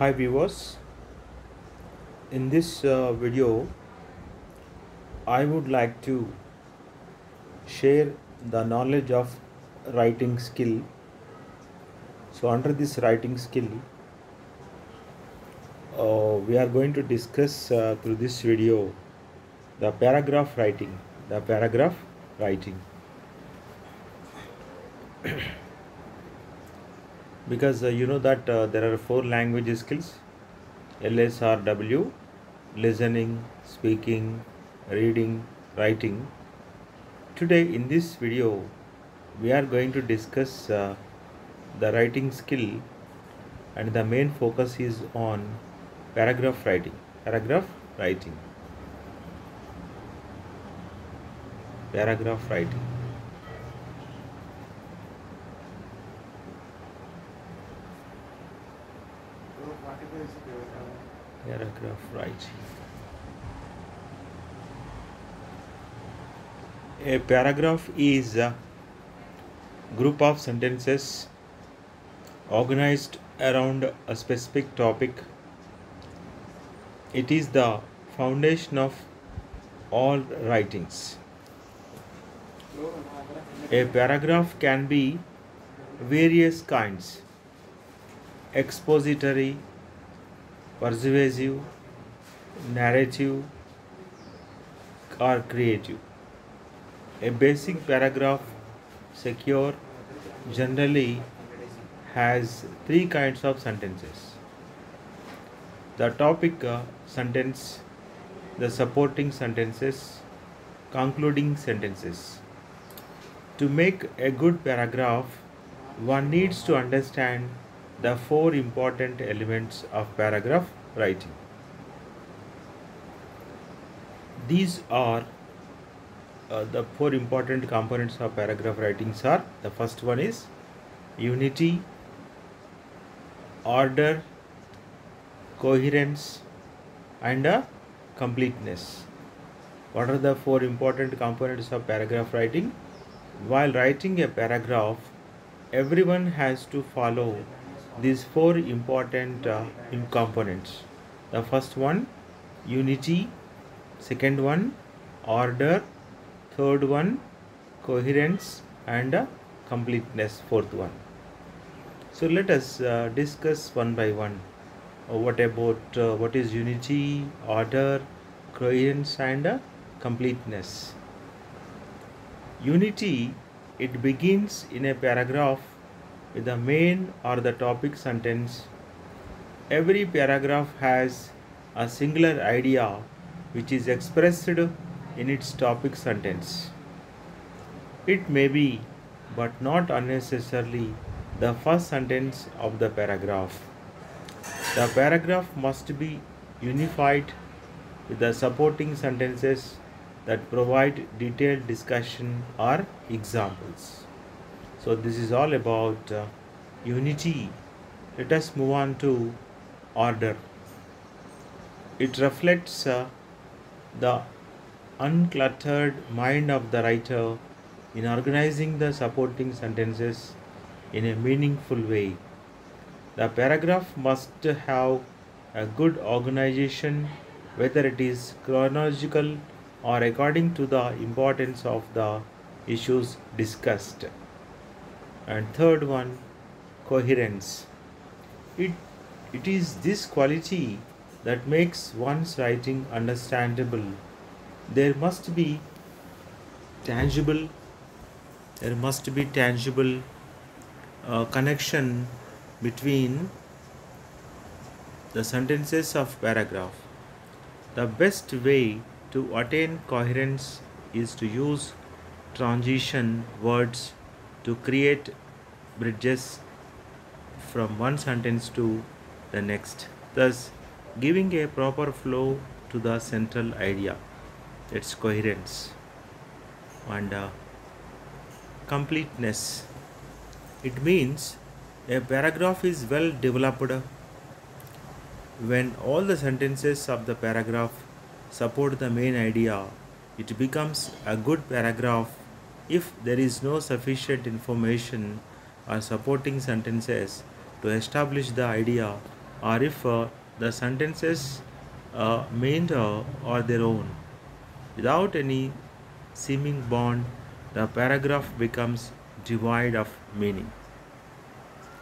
Hi viewers, in this video I would like to share the knowledge of writing skill. So under this writing skill we are going to discuss through this video the paragraph writing. Because you know that there are four language skills: LSRW, listening, speaking, reading, writing. Today in this video we are going to discuss the writing skill, and the main focus is on paragraph writing. Paragraph writing. Paragraph writing. Paragraph writing. A paragraph is a group of sentences organized around a specific topic. It is the foundation of all writings. A paragraph can be various kinds: expository, persuasive, narrative, or creative. A basic paragraph secure generally has three kinds of sentences: the topic sentence, the supporting sentences, concluding sentences. To make a good paragraph, one needs to understand the four important elements of paragraph writing. These are the four important components of paragraph writings are: the first one is unity, order, coherence, and completeness. What are the four important components of paragraph writing? While writing a paragraph, everyone has to follow these four important components. The first one, unity; second one, order; third one, coherence; and completeness, fourth one. So let us discuss one by one. What is unity, order, coherence, and completeness? Unity, it begins in a paragraph with the main or the topic sentence. Every paragraph has a singular idea which is expressed in its topic sentence. It may be, but not unnecessarily, the first sentence of the paragraph. The paragraph must be unified with the supporting sentences that provide detailed discussion or examples. So this is all about unity. Let us move on to order. It reflects the uncluttered mind of the writer in organizing the supporting sentences in a meaningful way. The paragraph must have a good organization, whether it is chronological or according to the importance of the issues discussed. And third one, coherence. It is this quality that makes one's writing understandable. There must be tangible connection between the sentences of paragraph. The best way to attain coherence is to use transition words to create bridges from one sentence to the next, thus giving a proper flow to the central idea. It's coherence. And completeness. It means a paragraph is well developed when all the sentences of the paragraph support the main idea. It becomes a good paragraph if there is no sufficient information or supporting sentences to establish the idea or if the sentences meant are their own. Without any seeming bond, the paragraph becomes devoid of meaning.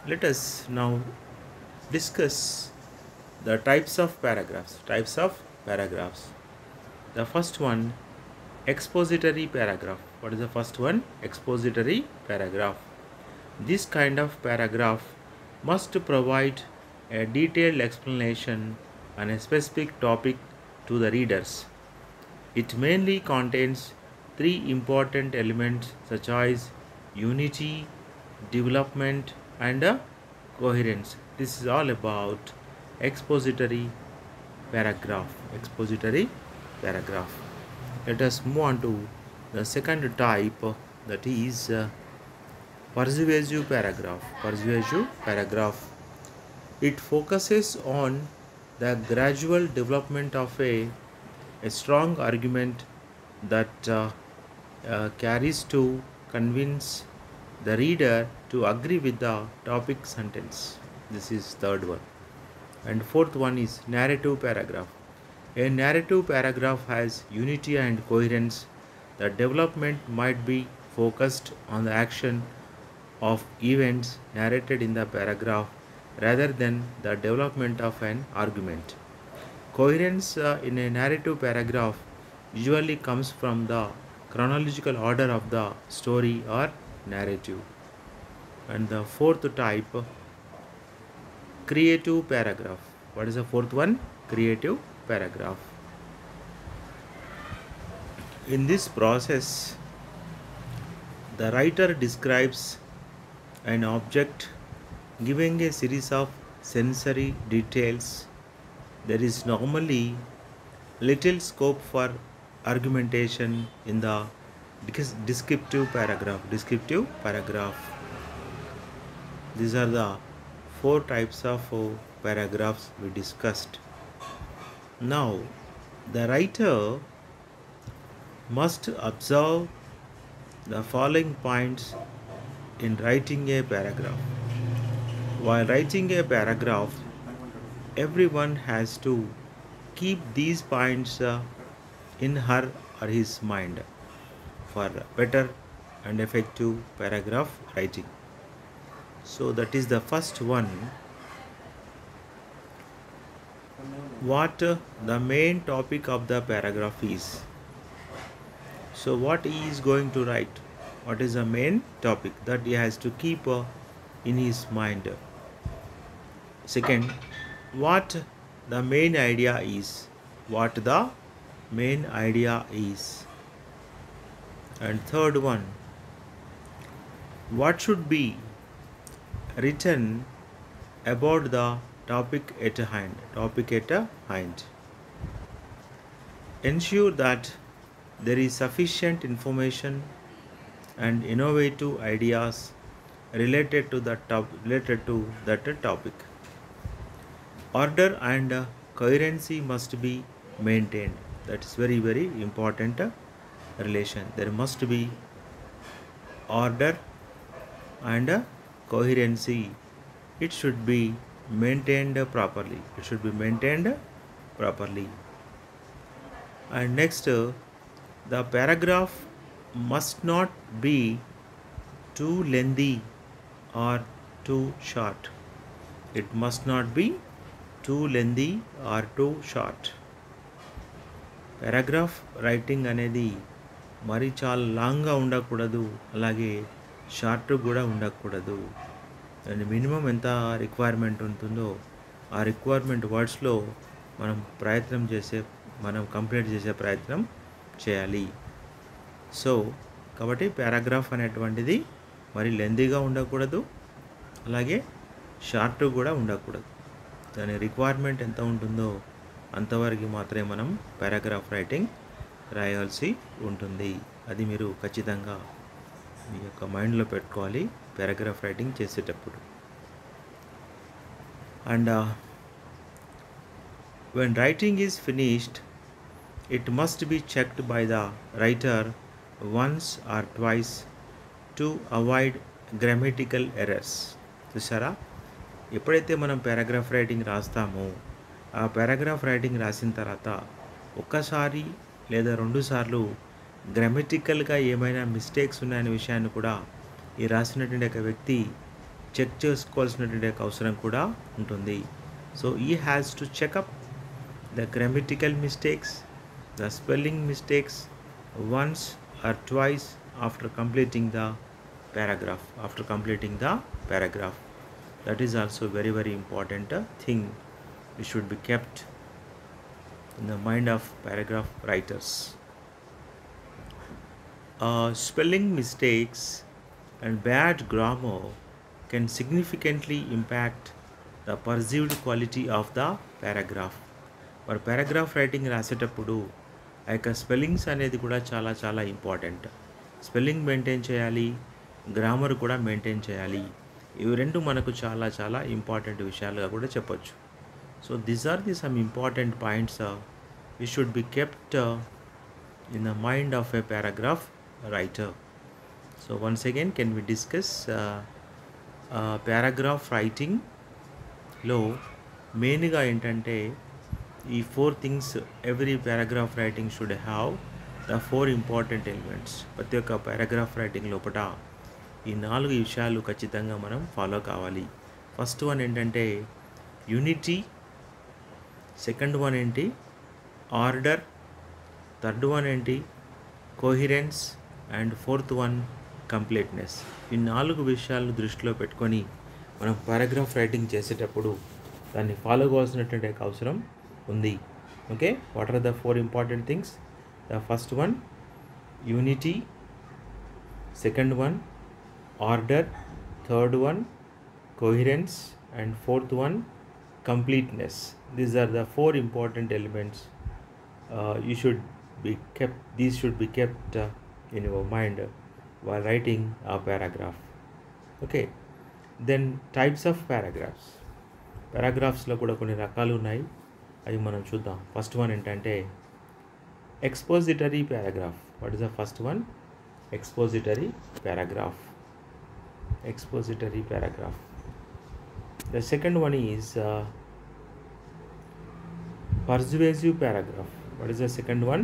Let us now discuss the types of paragraphs. Types of paragraphs. The first one, expository paragraph. What is the first one? Expository paragraph. This kind of paragraph must provide a detailed explanation on a specific topic to the readers. It mainly contains three important elements such as unity, development, and coherence. This is all about expository paragraph. Expository paragraph. Let us move on to the second type, that is persuasive paragraph. Persuasive paragraph. It focuses on the gradual development of a strong argument that carries to convince the reader to agree with the topic sentence. This is third one. And fourth one is narrative paragraph. A narrative paragraph has unity and coherence. The development might be focused on the action of events narrated in the paragraph rather than the development of an argument. Coherence in a narrative paragraph usually comes from the chronological order of the story or narrative. And the fourth type, creative paragraph. What is the fourth one? Creative paragraph. In this process, the writer describes an object giving a series of sensory details. There is normally little scope for argumentation in the descriptive paragraph. Descriptive paragraph. These are the four types of paragraphs we discussed. Now, the writer must observe the following points in writing a paragraph. While writing a paragraph, everyone has to keep these points in her or his mind for better and effective paragraph writing. So that is the first one. What the main topic of the paragraph is. So what he is going to write? What is the main topic that he has to keep in his mind? Second, what the main idea is. What the main idea is. And third one, what should be written about the topic at hand. Topic at hand. Ensure that there is sufficient information and innovative ideas related to that topic. Order and coherency must be maintained. That is very, very important relation. There must be order and coherency. It should be maintained properly. It should be maintained properly. And next, the paragraph must not be too lengthy or too short. It must not be too lengthy or too short. Paragraph writing అనేది మరి చాలా లాంగ్గా ఉండకూడదు, అలాగే short కూడా ఉండకూడదు. And minimum ఎంత requirement ఉంటుందో ఆ రిక్వైర్మెంట్ వర్డ్స్లో మనం కంప్లీట్ చేసే ప్రయత్నం చేయాలి. సో కాబట్టి పారాగ్రాఫ్ అనేటువంటిది మరి లెంతీగా ఉండకూడదు, అలాగే షార్ట్ కూడా ఉండకూడదు. దాని రిక్వైర్మెంట్ ఎంత ఉంటుందో అంతవరకు మాత్రమే మనం పారాగ్రాఫ్ రైటింగ్ రాయాల్సి ఉంటుంది. అది మీరు ఖచ్చితంగా మీ యొక్క మైండ్లో పెట్టుకోవాలి పారాగ్రాఫ్ రైటింగ్ చేసేటప్పుడు. And when writing is finished, it must be checked by the writer once or twice to avoid grammatical errors. చూసారా, ఎప్పుడైతే మనం పారాగ్రాఫ్ రైటింగ్ రాస్తామో ఆ పారాగ్రాఫ్ రైటింగ్ రాసిన తర్వాత ఒక్కసారి లేదా రెండుసార్లు గ్రామటికల్గా ఏమైనా మిస్టేక్స్ ఉన్నాయనే విషయాన్ని కూడా ఈ రాసినటువంటి ఒక వ్యక్తి చెక్ చేసుకోవాల్సినటువంటి ఒక అవసరం కూడా ఉంటుంది. సో ఈ has to checkup the grammatical mistakes, the spelling mistakes once or twice after completing the paragraph. That is also very very important thing which should be kept in the mind of paragraph writers. Spelling mistakes and bad grammar can significantly impact the perceived quality of the paragraph. మరి paragraph writing రాసేటప్పుడు ఆ యొక్క spellings అనేది కూడా చాలా చాలా important. Spelling maintain చేయాలి, grammar కూడా మెయింటైన్ చేయాలి. ఇవి రెండు మనకు చాలా చాలా ఇంపార్టెంట్ విషయాలుగా కూడా చెప్పొచ్చు. So these are the some important points which should be kept in the mind of a paragraph writer. So once again can we discuss paragraph రైటింగ్లో మెయిన్గా ఏంటంటే ఈ 4 things every paragraph writing should have the 4 important elements. ప్రతి ఒక్క paragraph writing లోపల ఈ 4 విషయాలు ఖచ్చితంగా మనం ఫాలో కావాలి. ఫస్ట్ వన్ ఏంటంటే యూనిటీ, సెకండ్ వన్ ఏంటి ఆర్డర్, థర్డ్ వన్ ఏంటి కోహిరెన్స్ అండ్ ఫోర్త్ వన్ కంప్లీట్నెస్. ఈ 4 విషయాలను దృష్టిలో పెట్టుకొని మనం పారాగ్రాఫ్ రైటింగ్ చేసేటప్పుడు దాన్ని ఫాలో కావాల్సినటువంటి అవసరం ఉంది. Okay, what are the 4 important things? The first one unity, second one order, third one coherence and fourth one completeness. These are the 4 important elements these should be kept in your mind while writing a paragraph. Okay, then types of paragraphs. పారాగ్రాఫ్స్లో కూడా కొన్ని రకాలు ఉన్నాయి, అవి మనం చూద్దాం. First one ఏంటంటే expository paragraph. What is the first one? Expository paragraph. The second one is persuasive paragraph. What is the second one?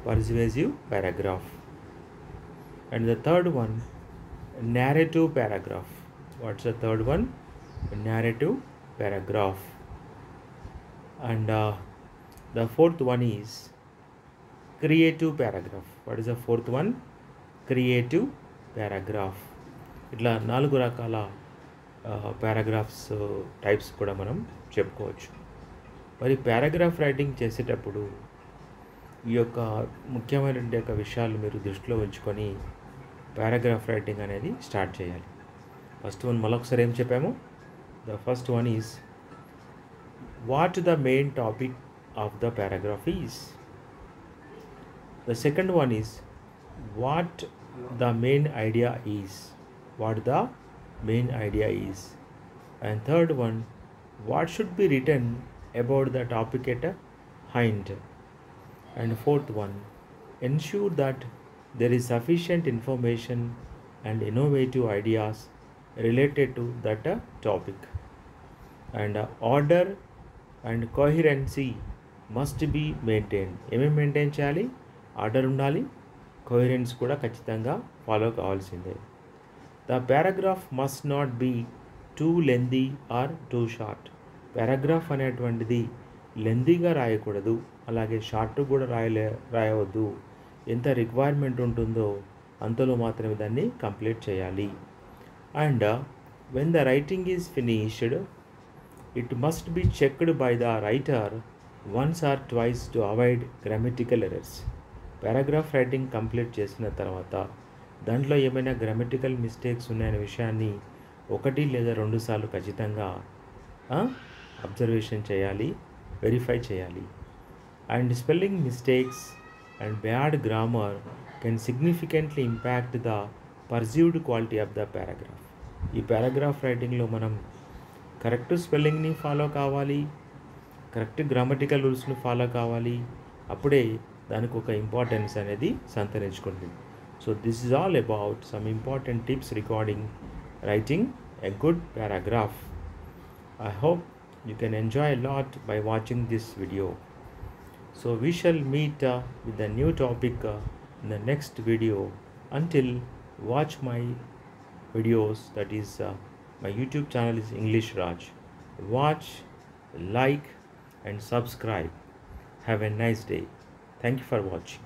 Persuasive paragraph. And the third one, narrative paragraph. What's the third one? Narrative paragraph. And the fourth one is creative paragraph. What is the fourth one? Creative paragraph. ఇట్లా 4 రకాల paragraphs types కూడా మనం చెప్పుకోవచ్చు. మరి paragraph writing చేసేటప్పుడు ఈ యొక్క ముఖ్యమైనటువంటి యొక్క విషయాలు మీరు దృష్టిలో ఉంచుకొని పారాగ్రాఫ్ రైటింగ్ అనేది స్టార్ట్ చేయాలి. ఫస్ట్ వన్ మళ్ళొకసారి ఏం చెప్పాము? The first one is what the main topic of the paragraph is. The second one is what the main idea is. What the main idea is. And third one, what should be written about the topic at a hint. And fourth one, ensure that there is sufficient information and innovative ideas related to that topic. And order and coherency must be maintained. ఏమేమి maintain చేయాలి? Order ఉండాలి, కోహిరెన్స్ కూడా ఖచ్చితంగా follow కావాల్సిందే. The paragraph must not be too lengthy or too short. Paragraph అనేటువంటిది లెందీగా రాయకూడదు, అలాగే short కూడా రాయవద్దు. ఎంత రిక్వైర్మెంట్ ఉంటుందో అంతలో మాత్రమే దాన్ని కంప్లీట్ చేయాలి. And when the writing is finished, it must be checked by the writer once or twice to avoid grammatical errors. Paragraph writing complete చేసిన తర్వాత దాంట్లో ఏమైనా గ్రామటికల్ మిస్టేక్స్ ఉన్నాయనే విషయాన్ని 1 లేదా 2 సార్లు ఖచ్చితంగా అబ్జర్వేషన్ చేయాలి, వెరిఫై చేయాలి. And spelling mistakes and bad grammar can significantly impact the perceived quality of the paragraph. ఈ పారాగ్రాఫ్ రైటింగ్లో మనం కరెక్ట్ స్పెల్లింగ్ని ఫాలో కావాలి, కరెక్ట్ గ్రామటికల్ రూల్స్ని ఫాలో కావాలి. అప్పుడే దానికి ఒక ఇంపార్టెన్స్ అనేది సంతరించుకుంటుంది. So this is all about some important tips regarding writing a good paragraph. I hope you can enjoy a lot by watching this video. So we shall meet with a new topic in the next video. Until, watch my videos, that is my YouTube channel is English Raj. Watch, like and subscribe. Have a nice day. Thank you for watching.